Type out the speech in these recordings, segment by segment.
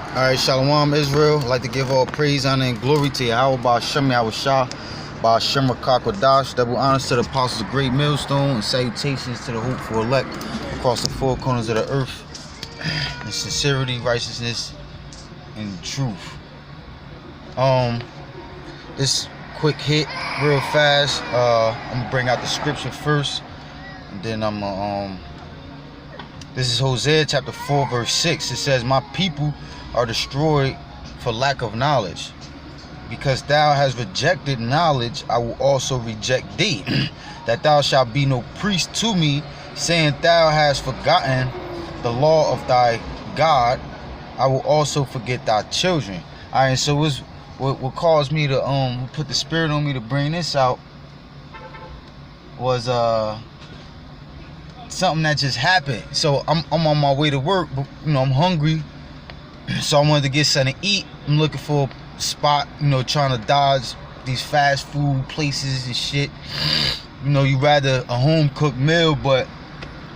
Alright, Shalom Israel. I'd like to give all praise, honor, and glory to Yahweh Ba'Shem Yahushua, Ba'Shem Rakakwadash. Double honors to the apostles of Great Millstone, and salutations to the hopeful elect across the four corners of the earth. In sincerity, righteousness, and truth. This quick hit, real fast. I'm gonna bring out the scripture first, and then I'm gonna this is Hosea chapter 4 verse 6. It says, "My people are destroyed for lack of knowledge. Because thou hast rejected knowledge, I will also reject thee. That thou shalt be no priest to me, saying thou hast forgotten the law of thy God, I will also forget thy children." Alright, so what caused me to put the spirit on me to bring this out was something that just happened. So I'm on my way to work, but I'm hungry. So I wanted to get something to eat. I'm looking for a spot, trying to dodge these fast food places and shit. You rather a home cooked meal, but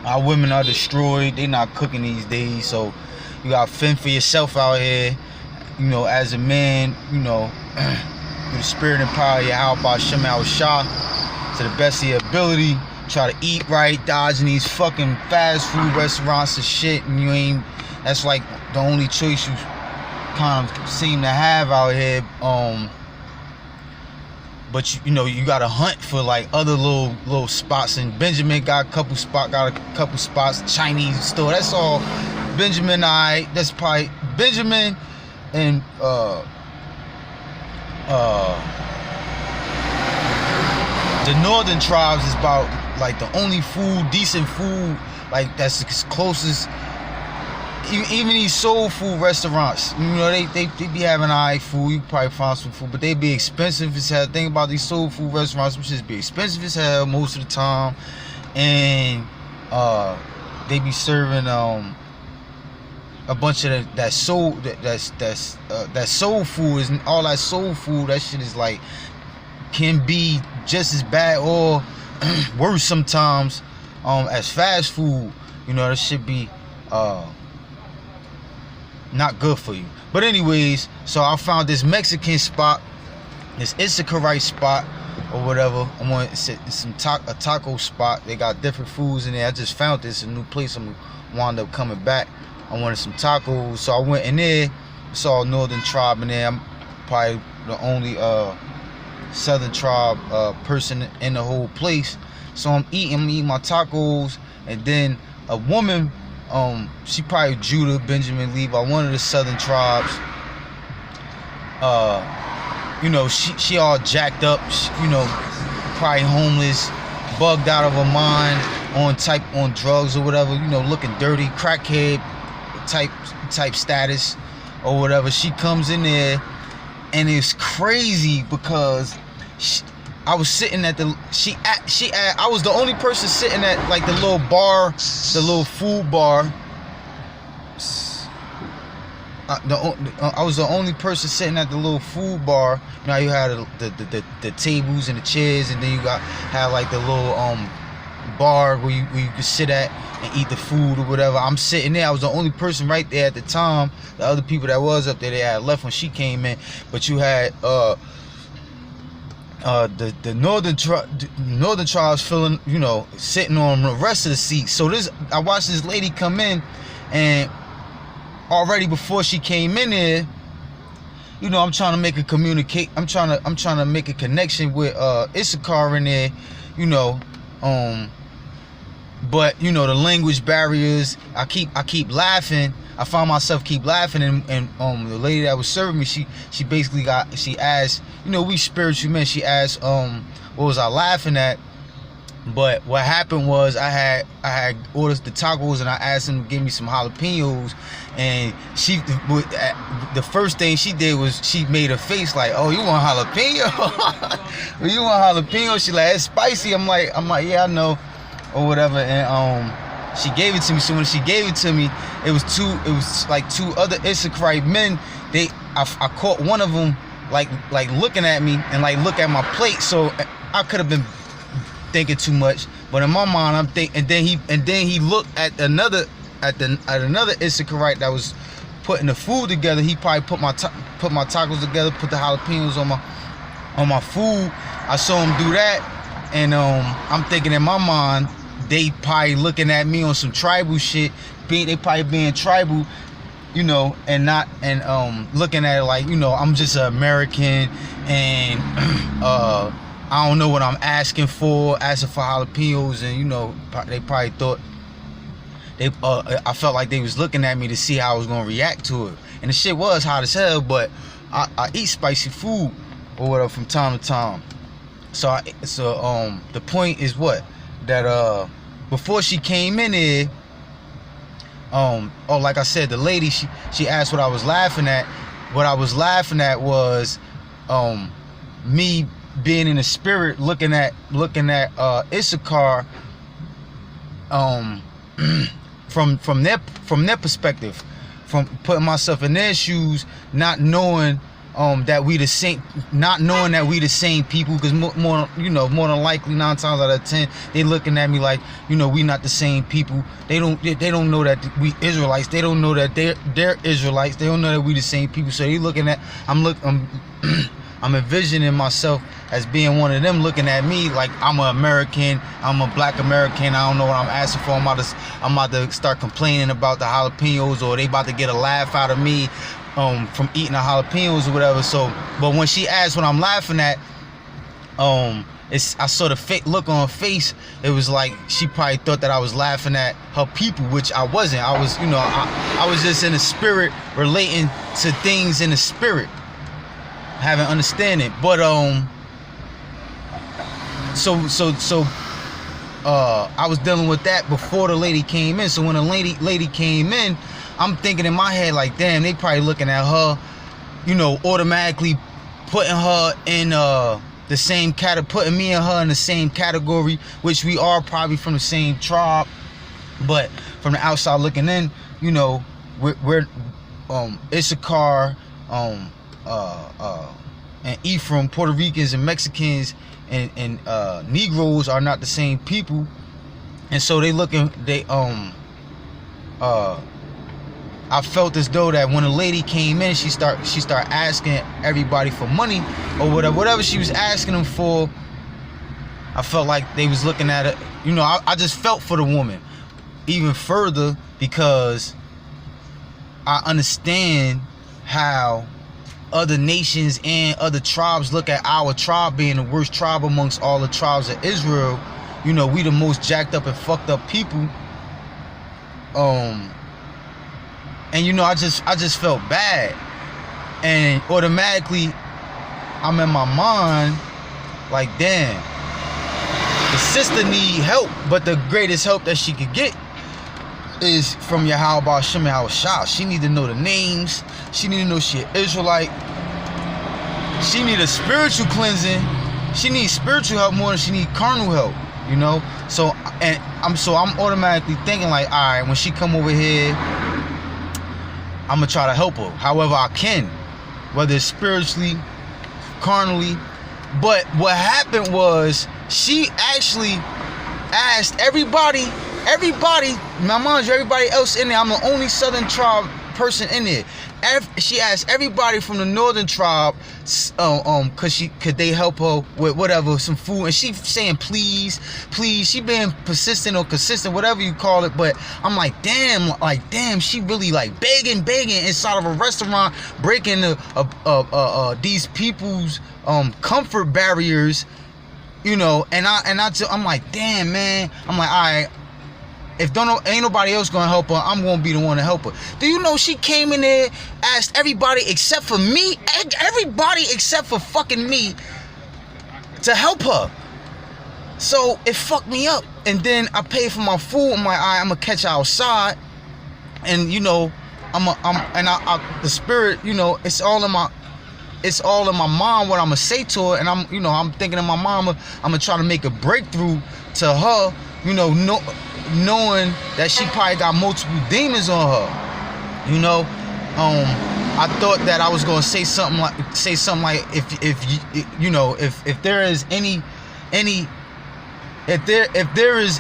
our women are destroyed. They not cooking these days. So you gotta fend for yourself out here. As a man, through the spirit and power of Yahweh Ba'Shem Yahushua, to the best of your ability, try to eat right, dodging these fucking fast food restaurants and shit, and that's like the only choice you kind of seem to have out here. But you gotta hunt for like other little spots, and Benjamin got a couple spots, Chinese store. That's all Benjamin. That's probably Benjamin and the northern tribes is about like the only decent food, like that's the closest. Even these soul food restaurants, they be having alright food. You can probably find some food, but they be expensive as hell. Think about these soul food restaurants, which just be expensive as hell most of the time, and they be serving a bunch of that soul food. Is all that soul food. That shit is like can be just as bad or worse sometimes as fast food. That should be not good for you. But anyways, so I found this Mexican spot, this Issacharite spot or whatever. I want a taco spot. They got different foods in there. I just found this a new place. I'm wound up coming back. I wanted some tacos, so I went in there. Saw a northern tribe in there. I'm probably the only southern tribe person in the whole place. So I'm eating my tacos, and then a woman, she probably Judah, Benjamin, Levi, one of the southern tribes. She all jacked up, probably homeless, bugged out of her mind, on drugs or whatever, looking dirty, crackhead type status or whatever. She comes in there, and it's crazy because I was sitting at I was the only person sitting at like the little bar, the little food bar. I was the only person sitting at the little food bar. Now you had the tables and the chairs, and then you had like the little bar where you could sit at and eat the food or whatever. I'm sitting there. I was the only person right there at the time. The other people that was up there, they had left when she came in. But you had the northern tribes feeling, sitting on the rest of the seats. So I watched this lady come in, and already before she came in there, I'm trying to make a communicate. I'm trying to make a connection with Issachar in there, but the language barriers. I keep laughing. I found myself keep laughing, and the lady that was serving me, she basically asked, we spiritual men. She asked, what was I laughing at? But what happened was I had ordered the tacos, and I asked him to give me some jalapenos, and the first thing she did was she made a face like, "Oh, you want jalapeno? You want jalapeno?" She like, "It's spicy." I'm like, "Yeah, I know," or whatever, and she gave it to me. So when she gave it to me, it was like two other Issacharite men. I caught one of them like looking at me and like look at my plate. So I could have been thinking too much, but in my mind I'm thinking. And then he looked at another Issacharite that was putting the food together. He probably put my tacos together, put the jalapenos on my food. I saw him do that, and I'm thinking in my mind, they probably looking at me on some tribal shit. They probably being tribal, you know, and looking at it like, you know, I'm just an American, and I don't know what I'm asking for jalapenos, and you know, they probably thought I felt like they was looking at me to see how I was gonna react to it. And the shit was hot as hell, but I eat spicy food or whatever from time to time. So the point is what? That before she came in there, like I said, the lady, she asked what I was laughing at. What I was laughing at was me being in the spirit, looking at Issachar from their perspective, from putting myself in their shoes, not knowing that we the same people, because more than likely 9 times out of 10 they looking at me like, you know, we not the same people. They don't know that we Israelites. They don't know that they're Israelites. They don't know that we the same people. So they looking at I'm envisioning myself as being one of them, looking at me like I'm an American, I'm a black American. I don't know what I'm asking for. I'm about to start complaining about the jalapenos, or they about to get a laugh out of me from eating the jalapenos or whatever. So, but when she asked what I'm laughing at, I saw the fake look on her face. It was like she probably thought that I was laughing at her people, which I wasn't. I was, you know, I was just in the spirit, relating to things in the spirit, having understanding. But I was dealing with that before the lady came in. So when the lady came in, I'm thinking in my head like, damn, they probably looking at her, you know, automatically putting her in the same putting me and her in the same category, which we are probably from the same tribe. But from the outside looking in, you know, we're Issachar, and Ephraim, Puerto Ricans and Mexicans and Negroes are not the same people. And so I felt as though that when a lady came in, she start asking everybody for money or whatever she was asking them for. I felt like they was looking at it, you know. I just felt for the woman even further, because I understand how other nations and other tribes look at our tribe being the worst tribe amongst all the tribes of Israel. You know, we the most jacked up and fucked up people. And you know, I just felt bad, and automatically I'm in my mind like, damn, the sister need help, but the greatest help that she could get is from Yahweh Shem Yahushua. She need to know the names. She need to know she an Israelite. She need a spiritual cleansing. She needs spiritual help more than she need carnal help, you know. So I'm automatically thinking like, all right, when she come over here, I'm gonna try to help her however I can, whether it's spiritually, carnally. But what happened was, she actually asked everybody, my mom's everybody else in there. I'm the only Southern tribe person in there. She asked everybody from the Northern tribe, could they help her with whatever, some food, and she saying please. She being persistent or consistent, whatever you call it. But I'm like, damn, she really like begging inside of a restaurant, breaking these people's comfort barriers, you know. And I'm like, damn, man. I'm like, all right, if ain't nobody else gonna help her, I'm gonna be the one to help her. Do you know she came in there, asked everybody except for me, everybody except for fucking me, to help her? So it fucked me up. And then I paid for my food. I'm like, all right, I'm gonna catch her outside. And you know, the spirit, you know, it's all in my mind what I'm gonna say to her. And I'm thinking of my mama. I'm gonna try to make a breakthrough to her, you know, knowing that she probably got multiple demons on her, you know. I thought that I was gonna say something like if there is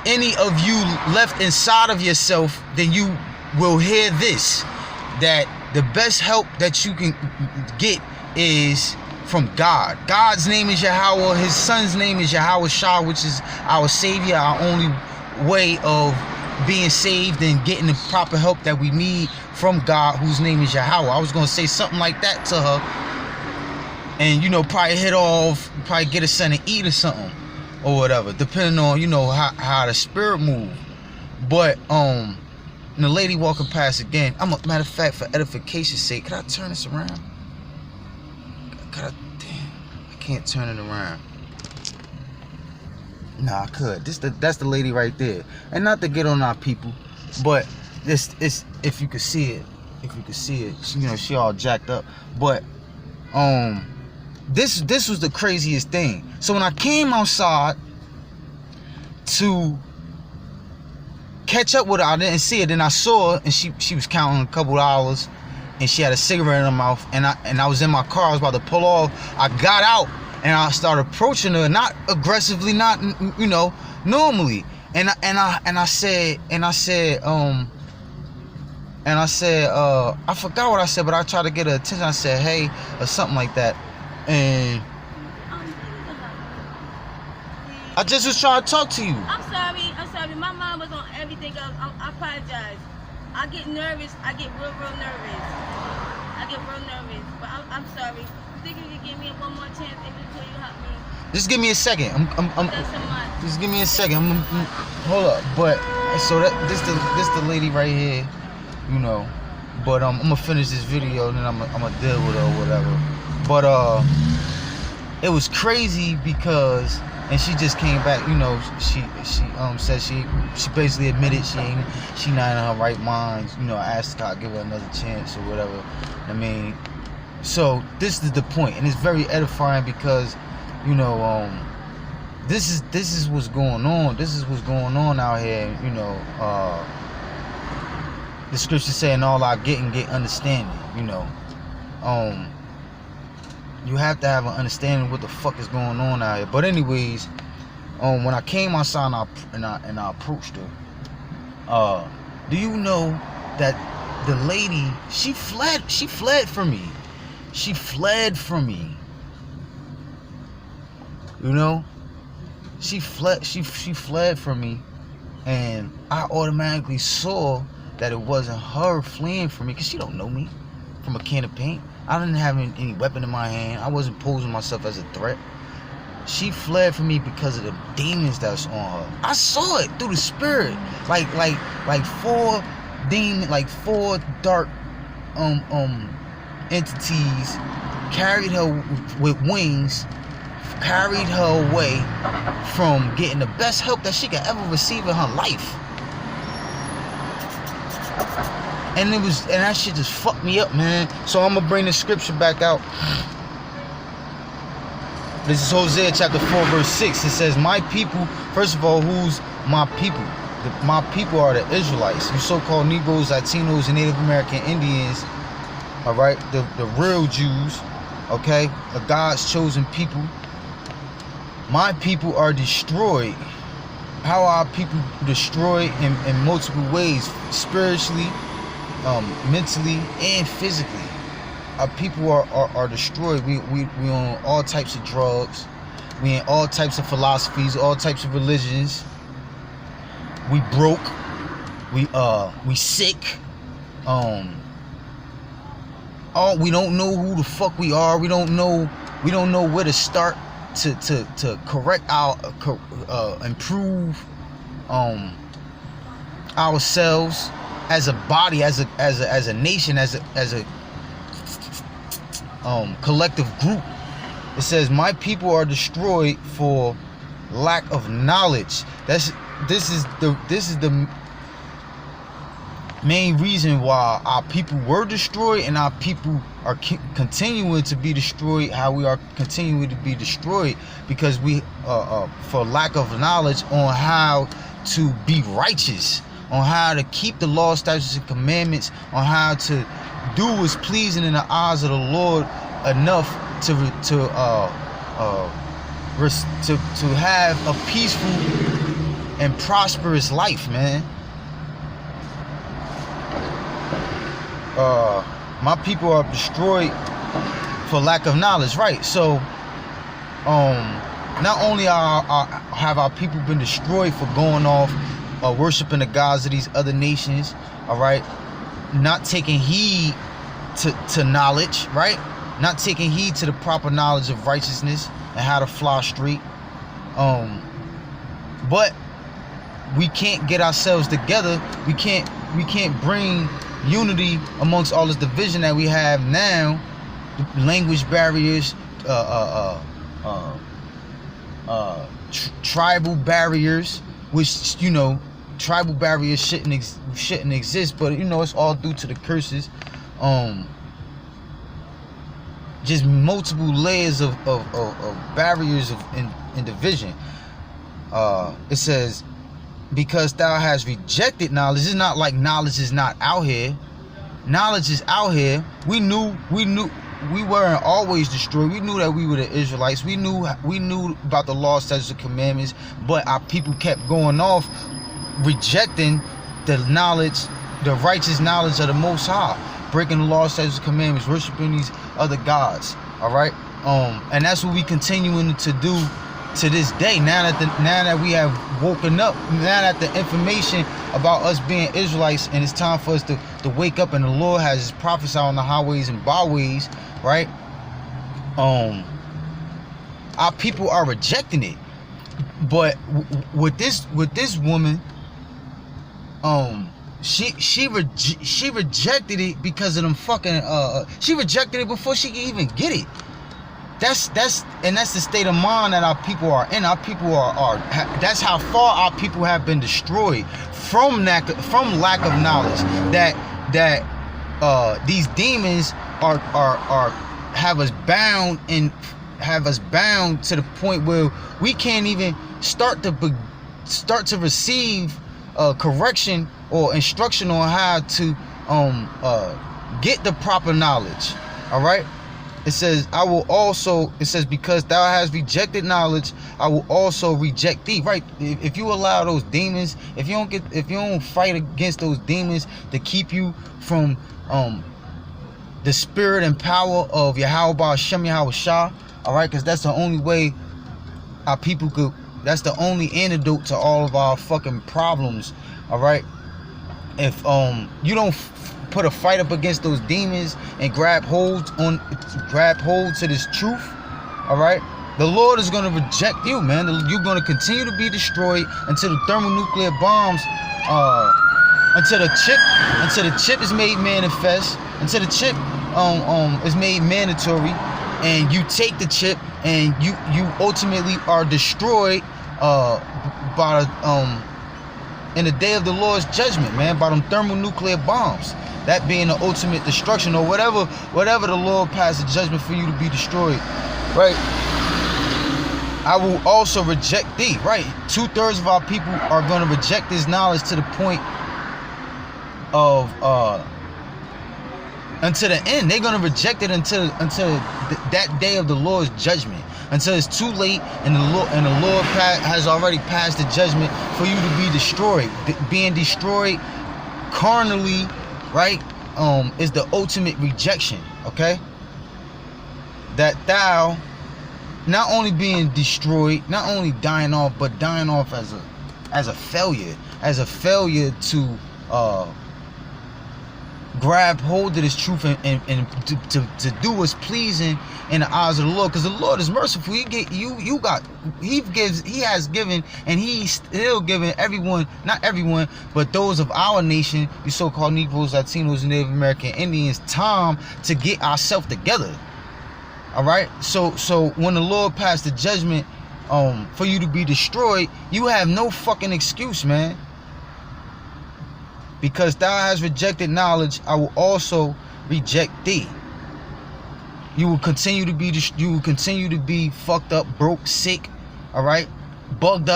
any of you left inside of yourself, then you will hear this, that the best help that you can get is from God. God's name is Yahweh. His son's name is Yahweh Shah, which is our savior, our only way of being saved and getting the proper help that we need from God, whose name is Yahweh. I was going to say something like that to her, and, you know, probably hit off, probably get a son to eat or something or whatever, depending on, you know, how the spirit move. But the lady walking past again, matter of fact, for edification's sake, could I turn this around? Damn, I can't turn it around. Nah, I could. That's the lady right there. And not to get on our people, but this is, if you could see it, she, you know, she all jacked up. But this was the craziest thing. So when I came outside to catch up with her, I didn't see her. Then I saw her, and she was counting a couple dollars, and she had a cigarette in her mouth. And I was in my car. I was about to pull off. I got out and I started approaching her, not aggressively, not, you know, normally. And I said, I forgot what I said, but I tried to get her attention. I said, hey, or something like that. And I just was trying to talk to you. I'm sorry. My mind was on everything else. I apologize. I get nervous. I get real nervous. But I'm sorry. You think you could give me one more chance before you help me? Just give me a second. Thanks so much. Just give me a second. Hold up. But so this the lady right here, you know. But I'm gonna finish this video and then I'm gonna deal with her or whatever. But it was crazy because, and she just came back, you know, she said she basically admitted she not in her right mind. You know, I asked God to give her another chance or whatever. I mean, so this is the point, and it's very edifying because, you know, this is what's going on. This is what's going on out here. You know, the scripture saying, "All I get and get understanding." You know, you have to have an understanding of what the fuck is going on out here. But anyways, when I came outside and I approached her, do you know that the lady, she fled from me. She fled from me. You know, she fled from me, and I automatically saw that it wasn't her fleeing from me, because she don't know me from a can of paint. I didn't have any weapon in my hand. I wasn't posing myself as a threat. She fled from me because of the demons that's on her. I saw it through the spirit, like four demons, like four dark entities carried her with wings, carried her away from getting the best help that she could ever receive in her life. And that shit just fucked me up, man. So I'm gonna bring the scripture back out. This is Hosea chapter 4 verse 6. It says, my people, first of all, who's my people? My people are the Israelites, you so-called Negroes, Latinos, and Native American Indians. All right, the real Jews, okay, the God's chosen people. My people are destroyed. How are people destroyed? In multiple ways, spiritually, mentally, and physically. Our people are destroyed. We on all types of drugs. We in all types of philosophies, all types of religions. We broke. We sick. We don't know who the fuck we are. We don't know where to start to correct our improve ourselves as a body, as a nation, as a collective group. It says, my people are destroyed for lack of knowledge. This is the main reason why our people were destroyed, and our people are continuing to be destroyed. How we are continuing to be destroyed because we for lack of knowledge on how to be righteous, on how to keep the law, statutes, and commandments, on how to do what's pleasing in the eyes of the Lord enough to have a peaceful and prosperous life, man. My people are destroyed for lack of knowledge, right? So, not only have our people been destroyed for going off worshiping the gods of these other nations, all right, not taking heed to knowledge, right? Not taking heed to the proper knowledge of righteousness and how to fly straight. But we can't get ourselves together. We can't bring unity amongst all this division that we have now. Language barriers, tribal barriers, which, you know, tribal barriers shouldn't exist, but, you know, it's all due to the curses. Just multiple layers of barriers in division. It says, because thou hast rejected knowledge. It's not like knowledge is not out here. Knowledge is out here. We knew we weren't always destroyed. We knew that we were the Israelites. We knew about the law, statutes, and commandments, but our people kept going off, rejecting the knowledge, the righteous knowledge of the Most High, breaking the law, statutes, and commandments, worshiping these other gods. All right, and that's what we continuing to do to this day. Now that we have woken up, now that the information about us being Israelites, and it's time for us to wake up, and the Lord has prophesied on the highways and byways, right? Our people are rejecting it, but with this woman, she rejected it because of them fucking she rejected it before she could even get it. That's the state of mind that our people are in. Our people are that's how far our people have been destroyed from lack of knowledge. That these demons have us bound to the point where we can't even start to receive correction or instruction on how to get the proper knowledge. All right. It says, because thou hast rejected knowledge, I will also reject thee. Right? If you allow those demons, if you don't fight against those demons to keep you from the spirit and power of Yahweh Hashem Yahweh Shah, all right, because that's the only way our people could. That's the only antidote to all of our fucking problems. All right. If you don't put a fight up against those demons and grab hold to this truth, all right, the Lord is going to reject you, man. You're going to continue to be destroyed until the thermonuclear bombs, until the chip is made manifest, until the chip is made mandatory, and you take the chip and you ultimately are destroyed in the day of the Lord's judgment, man, by them thermonuclear bombs. That being the ultimate destruction, or whatever the Lord passed the judgment for you to be destroyed, right? I will also reject thee, right? 2/3 of our people are going to reject this knowledge to the point of until the end. They're going to reject it until that day of the Lord's judgment, until it's too late and the Lord has already passed the judgment for you to be destroyed. Being destroyed carnally, right, is the ultimate rejection. Okay, that thou not only being destroyed, not only dying off, but dying off as a failure to grab hold of this truth and to do what's pleasing in the eyes of the Lord, because the Lord is merciful. He has given, and he's still giving everyone, not everyone, but those of our nation, the so-called Negroes, Latinos, and Native American Indians, time to get ourselves together. All right, so when the Lord passed the judgment for you to be destroyed, you have no fucking excuse, man. Because thou hast rejected knowledge, I will also reject thee. You will continue to be fucked up, broke, sick, all right, bugged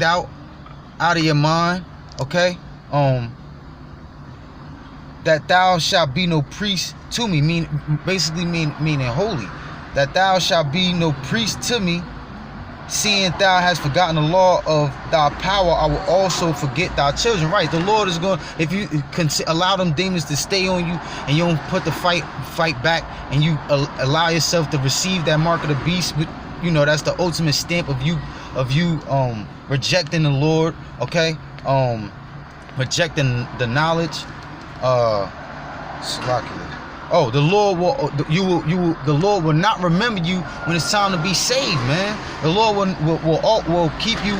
out of your mind. Okay, that thou shalt be no priest to me, meaning holy. That thou shalt be no priest to me, seeing thou hast forgotten the law of thy power, I will also forget thy children. Right, the Lord is going, if you allow them demons to stay on you and you don't put the fight back, and you allow yourself to receive that mark of the beast, you know, that's the ultimate stamp of you rejecting the Lord, okay? Rejecting the knowledge. Oh, the Lord the Lord will not remember you when it's time to be saved, man. The Lord will keep you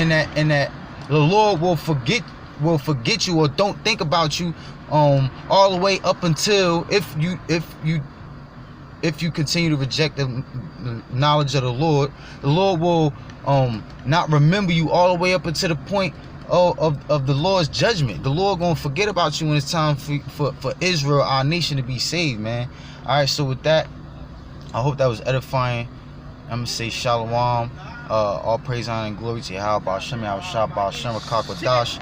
in that. The Lord will forget you, or don't think about you all the way up until if you continue to reject the knowledge of the Lord will not remember you all the way up until the point of the Lord's judgment. The Lord gonna forget about you when it's time for Israel, our nation, to be saved, man. All right, so with that, I hope that was edifying. I'm gonna say shalom, all praise, honor, and glory to Yahweh Hashem, Yahweh Hashem, Kakwadash.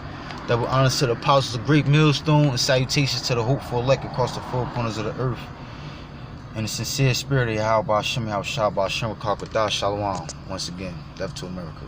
That will honor to the apostles of Great Millstone, and salutations to the hopeful elect across the four corners of the earth. In the sincere spirit of Yahweh Hashem, Yahweh Hashem, Kakwadash, shalom. Once again, death to America.